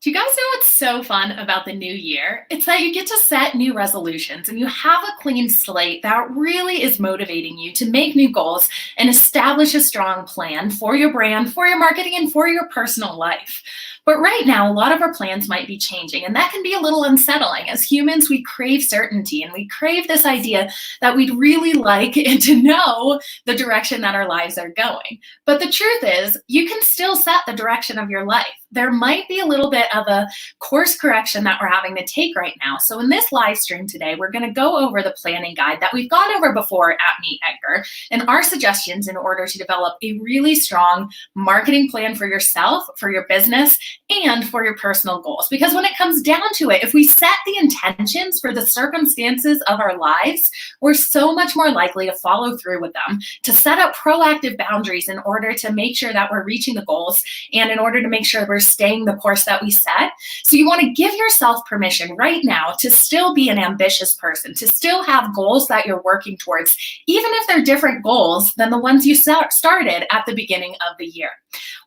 Do you guys know what's so fun about the new year? It's that you get to set new resolutions and you have a clean slate that really is motivating you to make new goals and establish a strong plan for your brand, for your marketing, and for your personal life. But right now, a lot of our plans might be changing, and that can be a little unsettling. As humans, we crave certainty and we crave this idea that we'd really like to know the direction that our lives are going. But the truth is, you can still set the direction of your life. There might be a little bit of a course correction that we're having to take right now. So in this live stream today, we're going to go over the planning guide that we've gone over before at Team Edgar and our suggestions in order to develop a really strong marketing plan for yourself, for your business, and for your personal goals. Because when it comes down to it, if we set the intentions for the circumstances of our lives, we're so much more likely to follow through with them, to set up proactive boundaries in order to make sure that we're reaching the goals and in order to make sure we're staying the course that we set. So you want to give yourself permission right now to still be an ambitious person, to still have goals that you're working towards, even if they're different goals than the ones you started at the beginning of the year.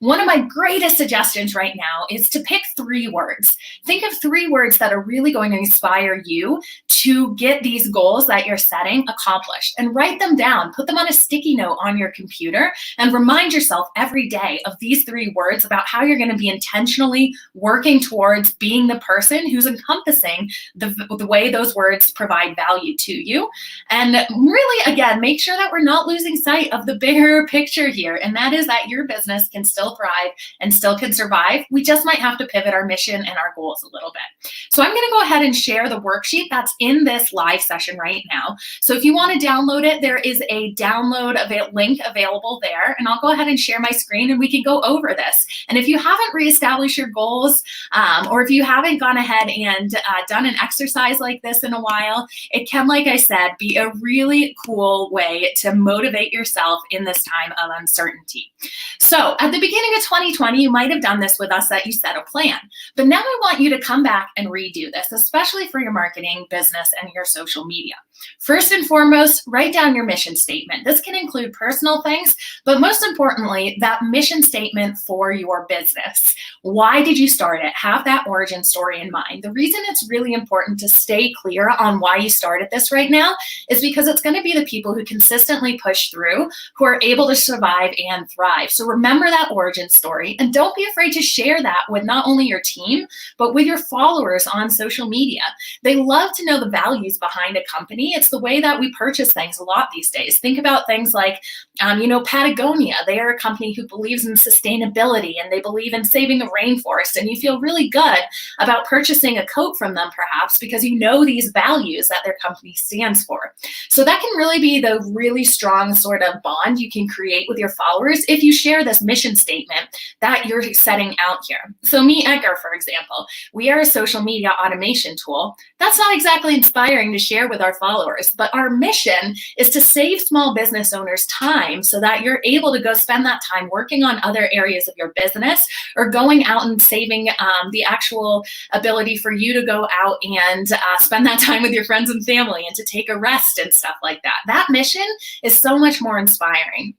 One of my greatest suggestions right now is to pick 3 words. Think of 3 words that are really going to inspire you to get these goals that you're setting accomplished, and write them down. Put them on a sticky note on your computer and remind yourself every day of these 3 words about how you're going to be intentionally working towards being the person who's encompassing the way those words provide value to you. And really, again, make sure that we're not losing sight of the bigger picture here, and that is that your business can still thrive and still can survive. We just might have to pivot our mission and our goals a little bit. So I'm going to go ahead and share the worksheet that's in this live session right now. So if you want to download it, there is a download link available there, and I'll go ahead and share my screen and we can go over this. And if you haven't reestablished your goals, or if you haven't gone ahead and done an exercise like this in a while, it can, like I said, be a really cool way to motivate yourself in this time of uncertainty. So at the beginning of 2020, you might have done this with us, that you set a plan. But now I want you to come back and redo this, especially for your marketing, business, and your social media. First and foremost, write down your mission statement. This can include personal things, but most importantly, that mission statement for your business. Why did you start it? Have that origin story in mind. The reason it's really important to stay clear on why you started this right now is because it's going to be the people who consistently push through who are able to survive and thrive. So remember that origin story, and don't be afraid to share that with not only your team, but with your followers on social media. They love to know the values behind a company. It's the way that we purchase things a lot these days. Think about things like, Patagonia. They are a company who believes in sustainability and they believe in saving the rainforest. And you feel really good about purchasing a coat from them, perhaps, because you know these values that their company stands for. So that can really be the really strong sort of bond you can create with your followers if you share this mission statement that you're setting out here. So me, Edgar, for example, we are a social media automation tool. That's not exactly inspiring to share with our followers, but our mission is to save small business owners time so that you're able to go spend that time working on other areas of your business, or going out and saving the actual ability for you to go out and spend that time with your friends and family and to take a rest and stuff like that. That mission is so much more inspiring.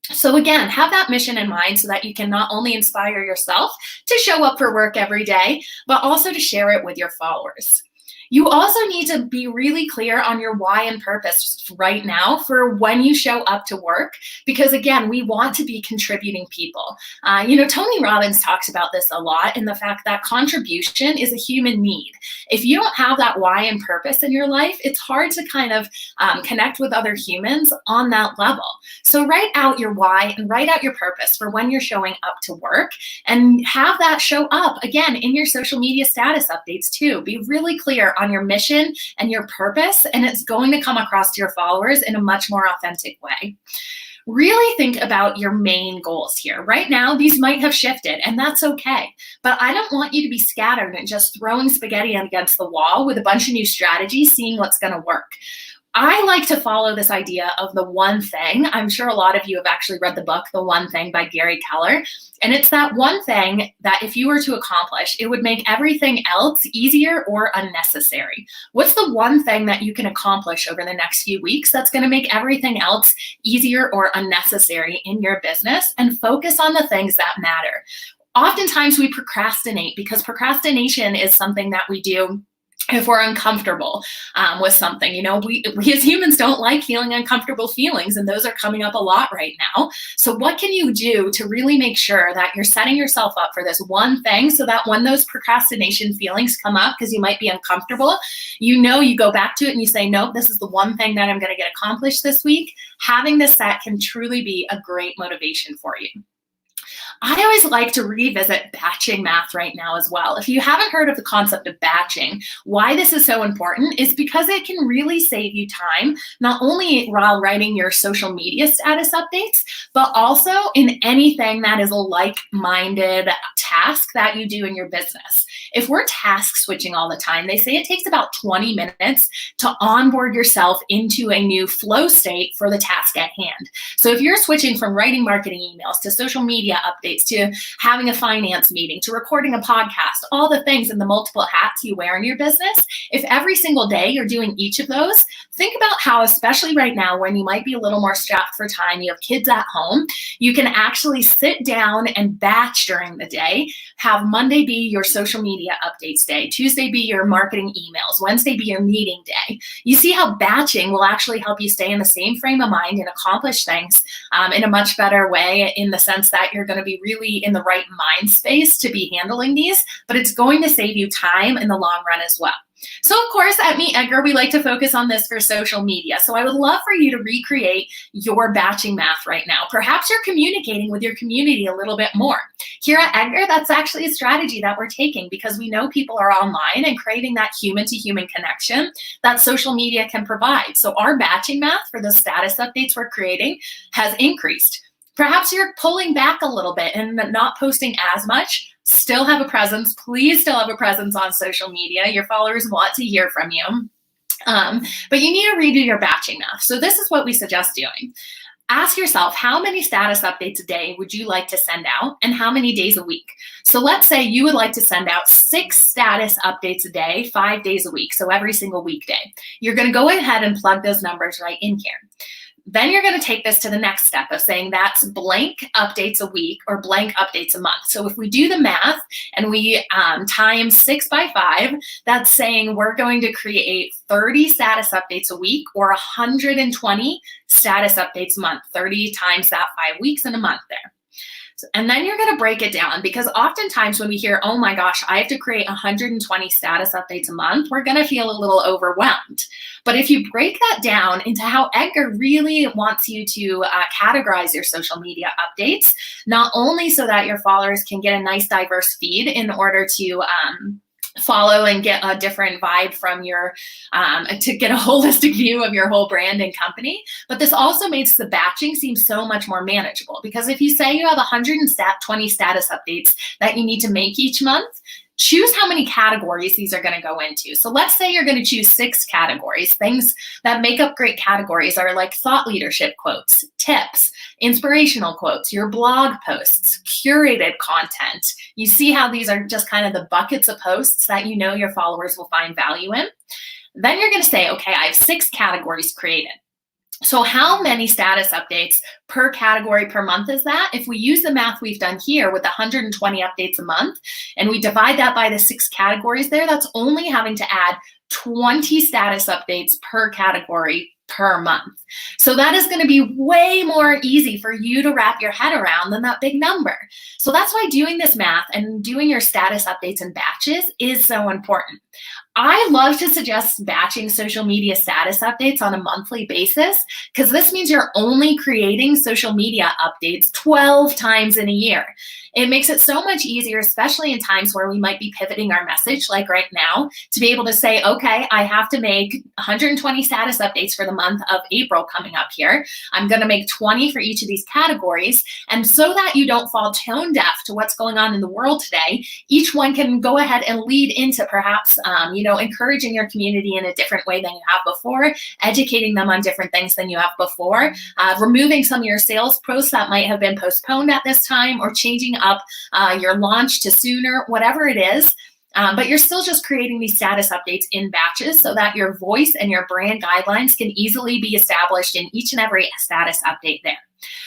So again, have that mission in mind so that you can not only inspire yourself to show up for work every day, but also to share it with your followers. You also need to be really clear on your why and purpose right now for when you show up to work, because again, we want to be contributing people. Tony Robbins talks about this a lot, in the fact that contribution is a human need. If you don't have that why and purpose in your life, it's hard to kind of connect with other humans on that level. So write out your why and write out your purpose for when you're showing up to work, and have that show up again in your social media status updates too. Be really clear on your mission and your purpose, and it's going to come across to your followers in a much more authentic way. Really think about your main goals here. Right now, these might have shifted, and that's okay. But I don't want you to be scattered and just throwing spaghetti against the wall with a bunch of new strategies, seeing what's going to work. I like to follow this idea of the one thing. I'm sure a lot of you have actually read the book, The One Thing by Gary Keller. And it's that one thing that if you were to accomplish, it would make everything else easier or unnecessary. What's the one thing that you can accomplish over the next few weeks that's going to make everything else easier or unnecessary in your business? And focus on the things that matter. Oftentimes we procrastinate because procrastination is something that we do if we're uncomfortable with something. We as humans don't like feeling uncomfortable feelings, and those are coming up a lot right now. So what can you do to really make sure that you're setting yourself up for this one thing, so that when those procrastination feelings come up, because you might be uncomfortable, you go back to it and you say, nope, this is the one thing that I'm going to get accomplished this week. Having this set can truly be a great motivation for you. I always like to revisit batching math right now as well. If you haven't heard of the concept of batching, why this is so important is because it can really save you time, not only while writing your social media status updates, but also in anything that is a like-minded task that you do in your business. If we're task switching all the time, they say it takes about 20 minutes to onboard yourself into a new flow state for the task at hand. So if you're switching from writing marketing emails to social media updates, to having a finance meeting, to recording a podcast, all the things and the multiple hats you wear in your business, if every single day you're doing each of those, think about how, especially right now when you might be a little more strapped for time, you have kids at home, you can actually sit down and batch during the day. Have Monday be your social media updates day, Tuesday be your marketing emails, Wednesday be your meeting day. You see how batching will actually help you stay in the same frame of mind and accomplish things in a much better way, in the sense that you're going to be really in the right mind space to be handling these, but it's going to save you time in the long run as well. So of course, at Team Edgar, we like to focus on this for social media. So I would love for you to recreate your batching math right now. Perhaps you're communicating with your community a little bit more. Here at Edgar, that's actually a strategy that we're taking because we know people are online and craving that human-to-human connection that social media can provide. So our batching math for the status updates we're creating has increased. Perhaps you're pulling back a little bit and not posting as much. Still have a presence. Please still have a presence on social media. Your followers want to hear from you. But you need to redo your batching math. So this is what we suggest doing. Ask yourself, how many status updates a day would you like to send out, and how many days a week? So let's say you would like to send out 6 status updates a day, 5 days a week, so every single weekday. You're going to go ahead and plug those numbers right in here. Then you're going to take this to the next step of saying that's blank updates a week or blank updates a month. So if we do the math and we times 6 by 5, that's saying we're going to create 30 status updates a week or 120 status updates a month. 30 times that 5 weeks in a month there. And then you're going to break it down, because oftentimes when we hear, oh my gosh, I have to create 120 status updates a month, we're going to feel a little overwhelmed. But if you break that down into how Edgar really wants you to categorize your social media updates, not only so that your followers can get a nice diverse feed in order to follow and get a different vibe from your, to get a holistic view of your whole brand and company. But this also makes the batching seem so much more manageable, because if you say you have 120 status updates that you need to make each month, choose how many categories these are going to go into. So let's say you're going to choose 6 categories. Things that make up great categories are like thought leadership quotes, tips, inspirational quotes, your blog posts, curated content. You see how these are just kind of the buckets of posts that you know your followers will find value in. Then you're going to say, okay, I have 6 categories created. So how many status updates per category per month is that? If we use the math we've done here with 120 updates a month, and we divide that by the 6 categories there, that's only having to add 20 status updates per category per month. So that is going to be way more easy for you to wrap your head around than that big number. So that's why doing this math and doing your status updates in batches is so important. I love to suggest batching social media status updates on a monthly basis, because this means you're only creating social media updates 12 times in a year. It makes it so much easier, especially in times where we might be pivoting our message, like right now, to be able to say, okay, I have to make 120 status updates for the month of April coming up here. I'm going to make 20 for each of these categories. And so that you don't fall tone deaf to what's going on in the world today, each one can go ahead and lead into perhaps, encouraging your community in a different way than you have before, educating them on different things than you have before, removing some of your sales posts that might have been postponed at this time, or changing up your launch to sooner, whatever it is. But you're still just creating these status updates in batches so that your voice and your brand guidelines can easily be established in each and every status update there.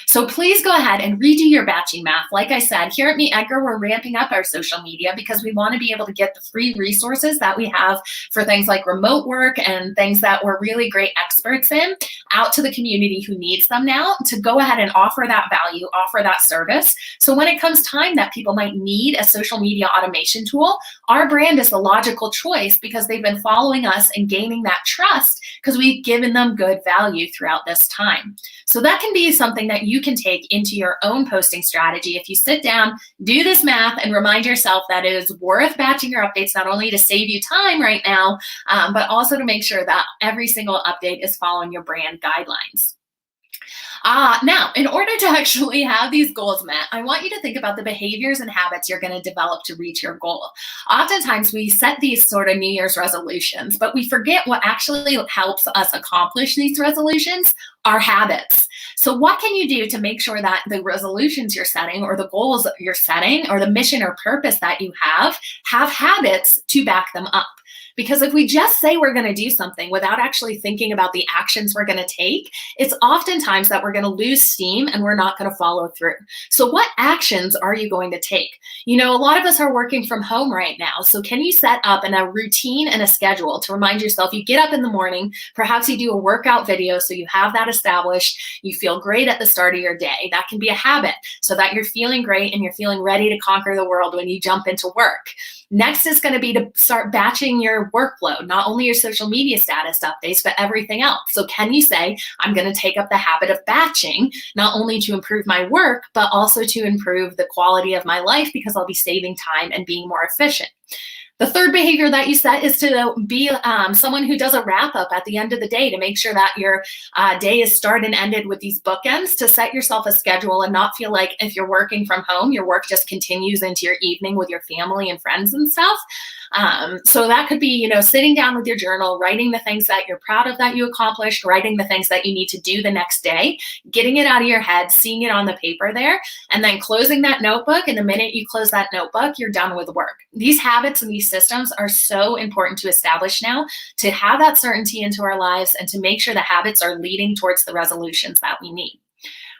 So please go ahead and redo your batching math. Like I said, here at Meet Edgar, we're ramping up our social media because we want to be able to get the free resources that we have for things like remote work and things that we're really great experts in out to the community who needs them now, to go ahead and offer that value, offer that service. So when it comes time that people might need a social media automation tool, our brand is the logical choice because they've been following us and gaining that trust because we've given them good value throughout this time. So that can be something that you can take into your own posting strategy if you sit down, do this math, and remind yourself that it is worth batching your updates, not only to save you time right now, but also to make sure that every single update is following your brand guidelines. Now, in order to actually have these goals met, I want you to think about the behaviors and habits you're going to develop to reach your goal. Oftentimes, we set these sort of New Year's resolutions, but we forget what actually helps us accomplish these resolutions, our habits. So what can you do to make sure that the resolutions you're setting or the goals you're setting or the mission or purpose that you have habits to back them up? Because if we just say we're going to do something without actually thinking about the actions we're going to take, it's oftentimes that we're going to lose steam and we're not going to follow through. So what actions are you going to take? You know, a lot of us are working from home right now. So can you set up a routine and a schedule to remind yourself you get up in the morning, perhaps you do a workout video so you have that established, you feel great at the start of your day. That can be a habit so that you're feeling great and you're feeling ready to conquer the world when you jump into work. Next is going to be to start batching your workload, not only your social media status updates, but everything else. So can you say, I'm going to take up the habit of batching, not only to improve my work, but also to improve the quality of my life because I'll be saving time and being more efficient. The third behavior that you set is to be someone who does a wrap up at the end of the day to make sure that your day is started and ended with these bookends, to set yourself a schedule and not feel like if you're working from home, your work just continues into your evening with your family and friends and stuff. So that could be, you know, sitting down with your journal, writing the things that you're proud of that you accomplished, writing the things that you need to do the next day, getting it out of your head, seeing it on the paper there, and then closing that notebook. And the minute you close that notebook, you're done with work. These habits and these systems are so important to establish now, to have that certainty into our lives and to make sure the habits are leading towards the resolutions that we need.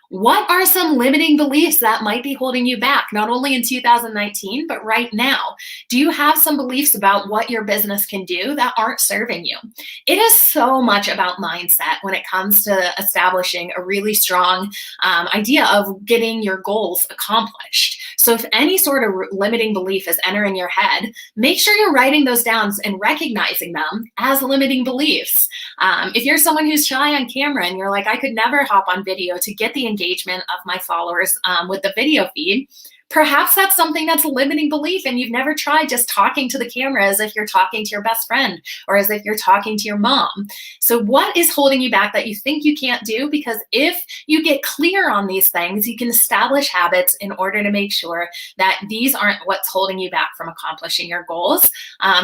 What are some limiting beliefs that might be holding you back, not only in 2019, but right now? Do you have some beliefs about what your business can do that aren't serving you? It is so much about mindset when it comes to establishing a really strong idea of getting your goals accomplished. So if any sort of limiting belief is entering your head, make sure you're writing those down and recognizing them as limiting beliefs. If you're someone who's shy on camera and you're like, I could never hop on video to get the engagement of my followers with the video feed, perhaps that's something that's a limiting belief and you've never tried just talking to the camera as if you're talking to your best friend or as if you're talking to your mom. So what is holding you back that you think you can't do? Because if you get clear on these things, you can establish habits in order to make sure that these aren't what's holding you back from accomplishing your goals.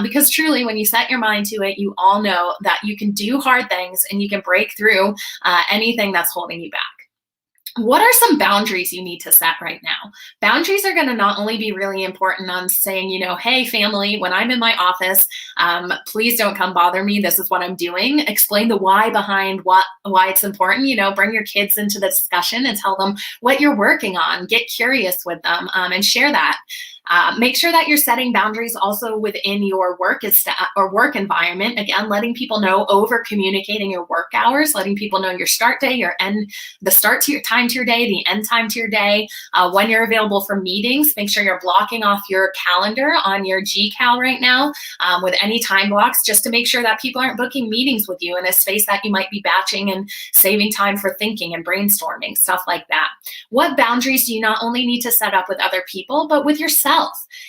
Because truly, when you set your mind to it, you all know that you can do hard things and you can break through anything that's holding you back. What are some boundaries you need to set right now? Boundaries are going to not only be really important on saying, you know, hey, family, when I'm in my office, please don't come bother me. This is what I'm doing. Explain the why behind why it's important. You know, bring your kids into the discussion and tell them what you're working on. Get curious with them and share that. Make sure that you're setting boundaries also within your work environment. Again, letting people know, over communicating your work hours, letting people know your start day, your end, the start to your time to your day, the end time to your day, when you're available for meetings. Make sure you're blocking off your calendar on your GCal right now with any time blocks, just to make sure that people aren't booking meetings with you in a space that you might be batching and saving time for thinking and brainstorming, stuff like that. What boundaries do you not only need to set up with other people, but with yourself?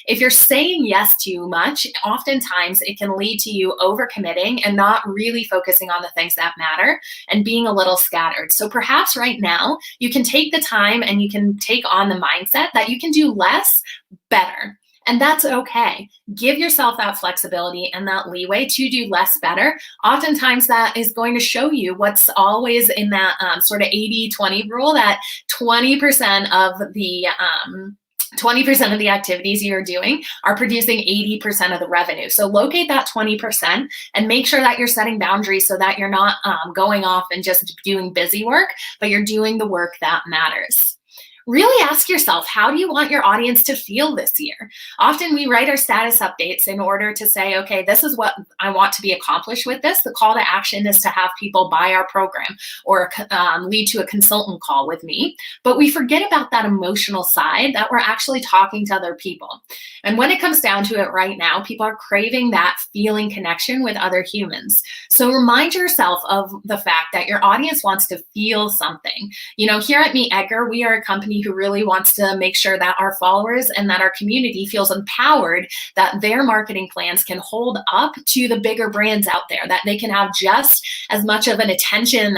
If you're saying yes too much, oftentimes it can lead to you overcommitting and not really focusing on the things that matter and being a little scattered. So perhaps right now you can take the time and you can take on the mindset that you can do less better. And that's okay. Give yourself that flexibility and that leeway to do less better. Oftentimes that is going to show you what's always in that sort of 80-20 rule, that 20% of the 20% of the activities you're doing are producing 80% of the revenue. So locate that 20% and make sure that you're setting boundaries so that you're not going off and just doing busy work, but you're doing the work that matters. Really ask yourself, how do you want your audience to feel this year? Often we write our status updates in order to say, okay, this is what I want to be accomplished with this. The call to action is to have people buy our program or lead to a consultant call with me. But we forget about that emotional side, that we're actually talking to other people. And when it comes down to it right now, people are craving that feeling connection with other humans. So remind yourself of the fact that your audience wants to feel something. You know, here at Team Edgar, we are a company who really wants to make sure that our followers and that our community feels empowered, that their marketing plans can hold up to the bigger brands out there, that they can have just as much of an attention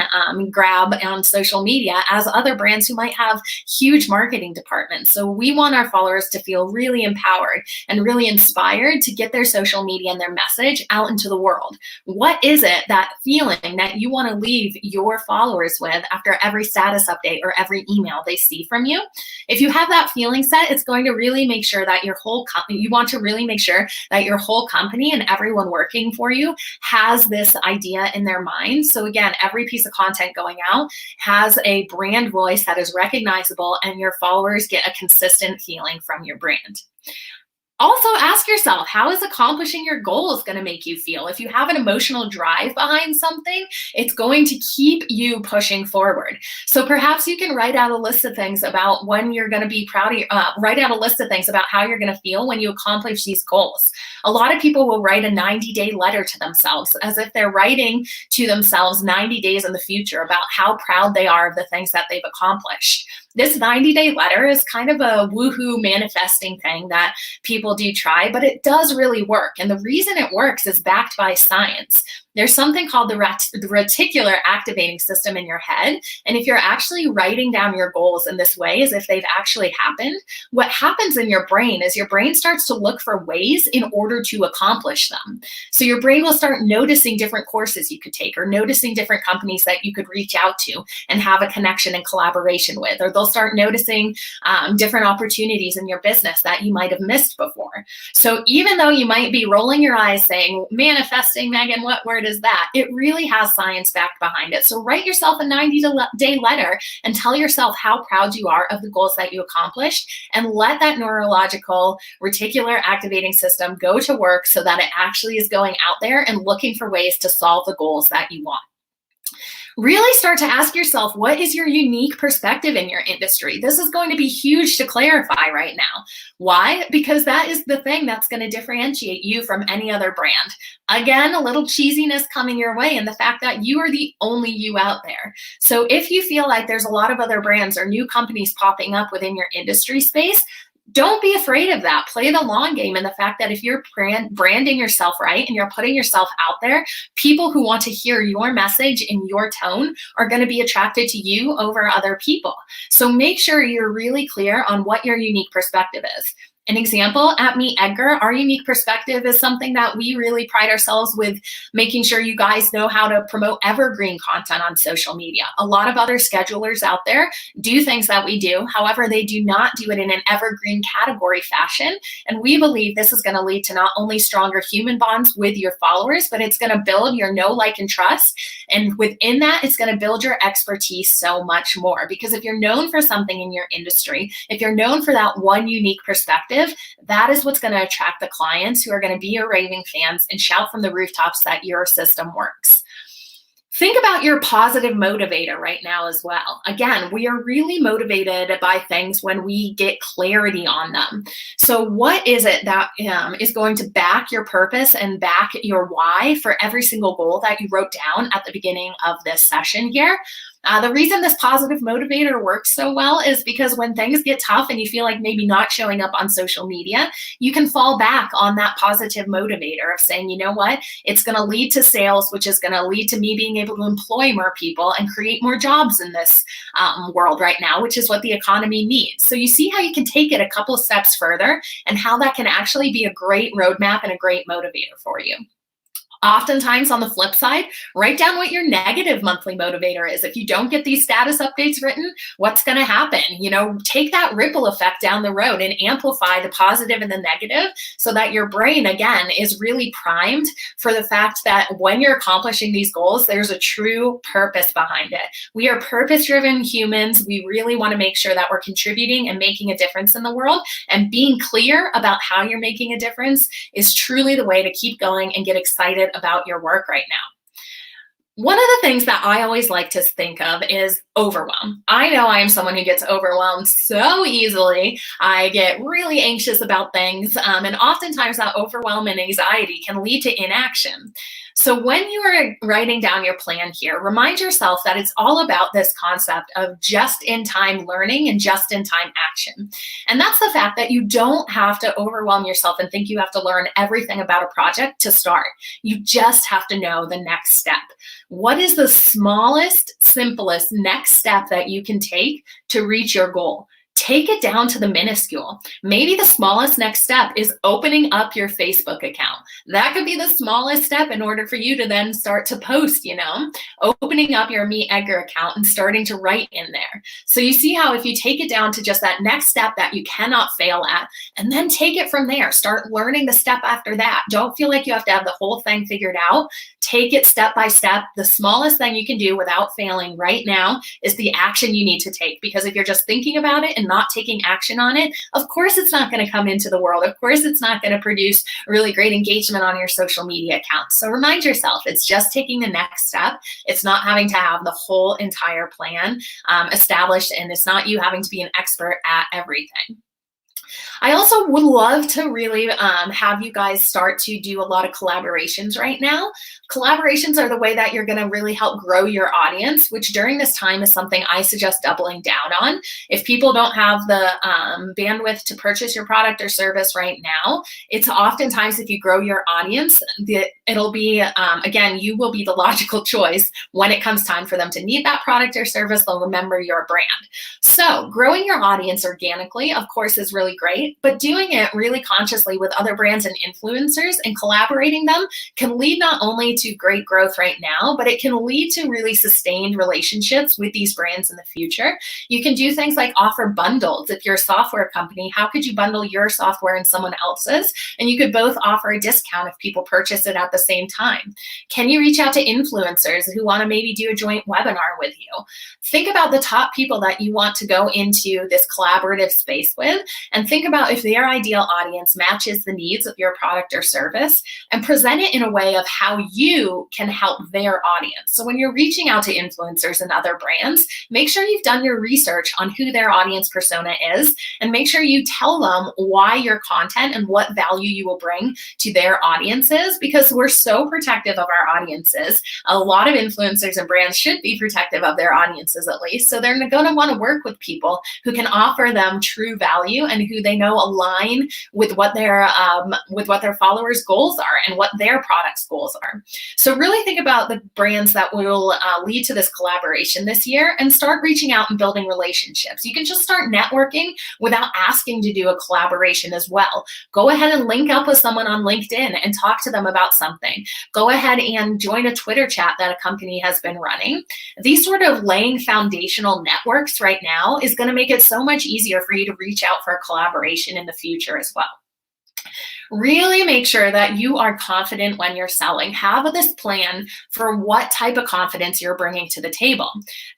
grab on social media as other brands who might have huge marketing departments. So we want our followers to feel really empowered and really inspired to get their social media and their message out into the world. What is it, that feeling that you want to leave your followers with after every status update or every email they see from you? If you have that feeling set, it's going to really make sure that your whole company, you want to really make sure that your whole company and everyone working for you has this idea in their mind. So again, every piece of content going out has a brand voice that is recognizable, and your followers get a consistent feeling from your brand. Also, ask yourself, how is accomplishing your goals going to make you feel? If you have an emotional drive behind something, it's going to keep you pushing forward. So perhaps you can write out a list of things about when you're going to be proud of, write out a list of things about how you're going to feel when you accomplish these goals. A lot of people will write a 90-day letter to themselves, as if they're writing to themselves 90 days in the future about how proud they are of the things that they've accomplished. This 90-day letter is kind of a woohoo manifesting thing that people do try, but it does really work. And the reason it works is backed by science. There's something called the reticular activating system in your head. And if you're actually writing down your goals in this way, as if they've actually happened, what happens in your brain is your brain starts to look for ways in order to accomplish them. So your brain will start noticing different courses you could take, or noticing different companies that you could reach out to and have a connection and collaboration with, or they'll start noticing different opportunities in your business that you might have missed before. So even though you might be rolling your eyes saying, manifesting, Megan, what word is that? It really has science backed behind it. So write yourself a 90-day letter and tell yourself how proud you are of the goals that you accomplished, and let that neurological reticular activating system go to work so that it actually is going out there and looking for ways to solve the goals that you want. Really start to ask yourself, what is your unique perspective in your industry? This is going to be huge to clarify right now. Why? Because that is the thing that's going to differentiate you from any other brand. Again, a little cheesiness coming your way, and the fact that you are the only you out there. So if you feel like there's a lot of other brands or new companies popping up within your industry space, don't be afraid of that. Play the long game, and the fact that if you're branding yourself right and you're putting yourself out there, people who want to hear your message in your tone are going to be attracted to you over other people. So make sure you're really clear on what your unique perspective is. An example, at Team Edgar, our unique perspective is something that we really pride ourselves with making sure you guys know how to promote evergreen content on social media. A lot of other schedulers out there do things that we do. However, they do not do it in an evergreen category fashion. And we believe this is going to lead to not only stronger human bonds with your followers, but it's going to build your know, like, and trust. And within that, it's going to build your expertise so much more. Because if you're known for something in your industry, if you're known for that one unique perspective, that is what's going to attract the clients who are going to be your raving fans and shout from the rooftops that your system works. Think about your positive motivator right now as well. Again, we are really motivated by things when we get clarity on them. So what is it that is going to back your purpose and back your why for every single goal that you wrote down at the beginning of this session here? The reason this positive motivator works so well is because when things get tough and you feel like maybe not showing up on social media, you can fall back on that positive motivator of saying, you know what, it's going to lead to sales, which is going to lead to me being able to employ more people and create more jobs in this world right now, which is what the economy needs. So you see how you can take it a couple of steps further and how that can actually be a great roadmap and a great motivator for you. Oftentimes, on the flip side, write down what your negative monthly motivator is. If you don't get these status updates written, what's going to happen? Take that ripple effect down the road and amplify the positive and the negative so that your brain, again, is really primed for the fact that when you're accomplishing these goals, there's a true purpose behind it. We are purpose-driven humans. We really want to make sure that we're contributing and making a difference in the world, and being clear about how you're making a difference is truly the way to keep going and get excited about your work right now. One of the things that I always like to think of is overwhelm. I know I am someone who gets overwhelmed so easily. I get really anxious about things, and oftentimes that overwhelm and anxiety can lead to inaction. So when you are writing down your plan here, remind yourself that it's all about this concept of just-in-time learning and just-in-time action. And that's the fact that you don't have to overwhelm yourself and think you have to learn everything about a project to start. You just have to know the next step. What is the smallest, simplest next step that you can take to reach your goal? Take it down to the minuscule. Maybe the smallest next step is opening up your Facebook account. That could be the smallest step in order for you to then start to post, opening up your Team Edgar account and starting to write in there. So you see how if you take it down to just that next step that you cannot fail at, and then take it from there, start learning the step after that. Don't feel like you have to have the whole thing figured out. Take it step by step. The smallest thing you can do without failing right now is the action you need to take. Because if you're just thinking about it and not taking action on it, of course it's not going to come into the world. Of course it's not going to produce really great engagement on your social media accounts. So remind yourself, it's just taking the next step. It's not having to have the whole entire plan established, and it's not you having to be an expert at everything. I also would love to really have you guys start to do a lot of collaborations right now. Collaborations are the way that you're going to really help grow your audience, which during this time is something I suggest doubling down on. If people don't have the bandwidth to purchase your product or service right now, it's oftentimes if you grow your audience, it'll be, again, you will be the logical choice when it comes time for them to need that product or service. They'll remember your brand. So growing your audience organically, of course, is really great, but doing it really consciously with other brands and influencers and collaborating them can lead not only to great growth right now, but it can lead to really sustained relationships with these brands in the future. You can do things like offer bundles. If you're a software company, how could you bundle your software and someone else's? And you could both offer a discount if people purchase it at the same time. Can you reach out to influencers who want to maybe do a joint webinar with you? Think about the top people that you want to go into this collaborative space with, and think about if their ideal audience matches the needs of your product or service, and present it in a way of how you can help their audience. So when you're reaching out to influencers and other brands, make sure you've done your research on who their audience persona is, and make sure you tell them why your content and what value you will bring to their audiences, because we're so protective of our audiences. A lot of influencers and brands should be protective of their audiences at least. So they're going to want to work with people who can offer them true value and who they know align with what their followers' goals are and what their products' goals are. So really think about the brands that will lead to this collaboration this year, and start reaching out and building relationships. You can just start networking without asking to do a collaboration as well. Go ahead and link up with someone on LinkedIn and talk to them about something. Go ahead and join a Twitter chat that a company has been running. These sort of laying foundational networks right now is going to make it so much easier for you to reach out for a collaboration in the future as well. Really make sure that you are confident when you're selling. Have this plan for what type of confidence you're bringing to the table.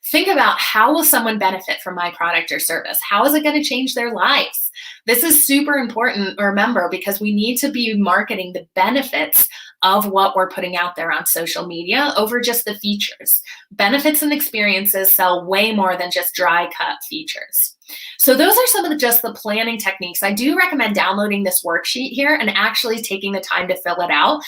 Think about, how will someone benefit from my product or service? How is it going to change their lives? This is super important, remember, because we need to be marketing the benefits of what we're putting out there on social media over just the features. Benefits and experiences sell way more than just dry cut features. So those are some of just the planning techniques. I do recommend downloading this worksheet here and actually taking the time to fill it out.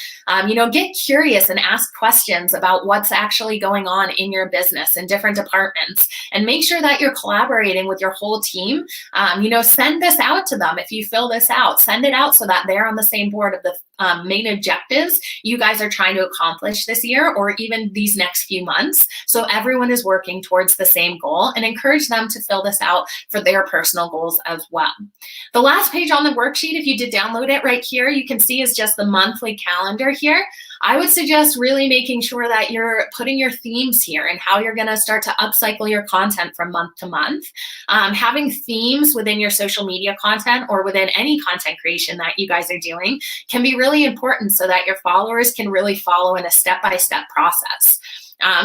Get curious and ask questions about what's actually going on in your business in different departments, and make sure that you're collaborating with your whole team. Send this out to them. If you fill this out, send it out so that they're on the same board of the main objectives you guys are trying to accomplish this year, or even these next few months. So everyone is working towards the same goal, and encourage them to fill this out for their personal goals as well. The last page on the worksheet, if you did download it right like here you can see is just the monthly calendar here. I would suggest really making sure that you're putting your themes here and how you're going to start to upcycle your content from month to month. Having themes within your social media content or within any content creation that you guys are doing can be really important so that your followers can really follow in a step-by-step process.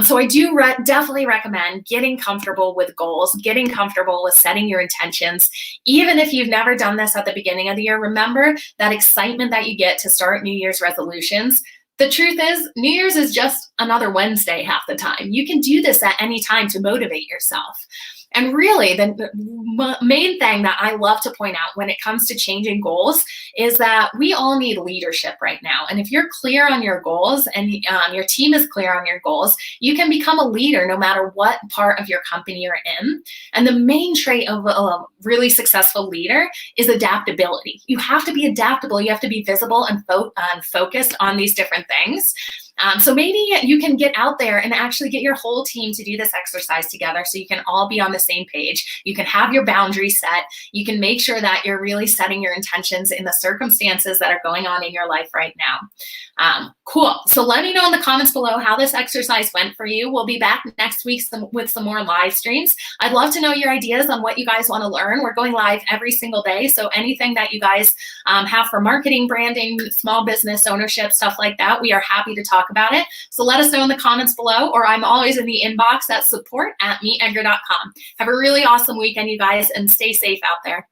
So I do definitely recommend getting comfortable with goals, getting comfortable with setting your intentions. Even if you've never done this at the beginning of the year, remember that excitement that you get to start New Year's resolutions. The truth is, New Year's is just another Wednesday half the time. You can do this at any time to motivate yourself. And really, the main thing that I love to point out when it comes to changing goals is that we all need leadership right now. And if you're clear on your goals and your team is clear on your goals, you can become a leader no matter what part of your company you're in. And the main trait of a really successful leader is adaptability. You have to be adaptable. You have to be visible and focused on these different things. So maybe you can get out there and actually get your whole team to do this exercise together so you can all be on the same page. You can have your boundaries set. You can make sure that you're really setting your intentions in the circumstances that are going on in your life right now. Cool. So let me know in the comments below how this exercise went for you. We'll be back next week with some more live streams. I'd love to know your ideas on what you guys want to learn. We're going live every single day. So anything that you guys have for marketing, branding, small business ownership, stuff like that, we are happy to talk about it. So let us know in the comments below, or I'm always in the inbox at support@meetedgar.com. Have a really awesome weekend, you guys, and stay safe out there.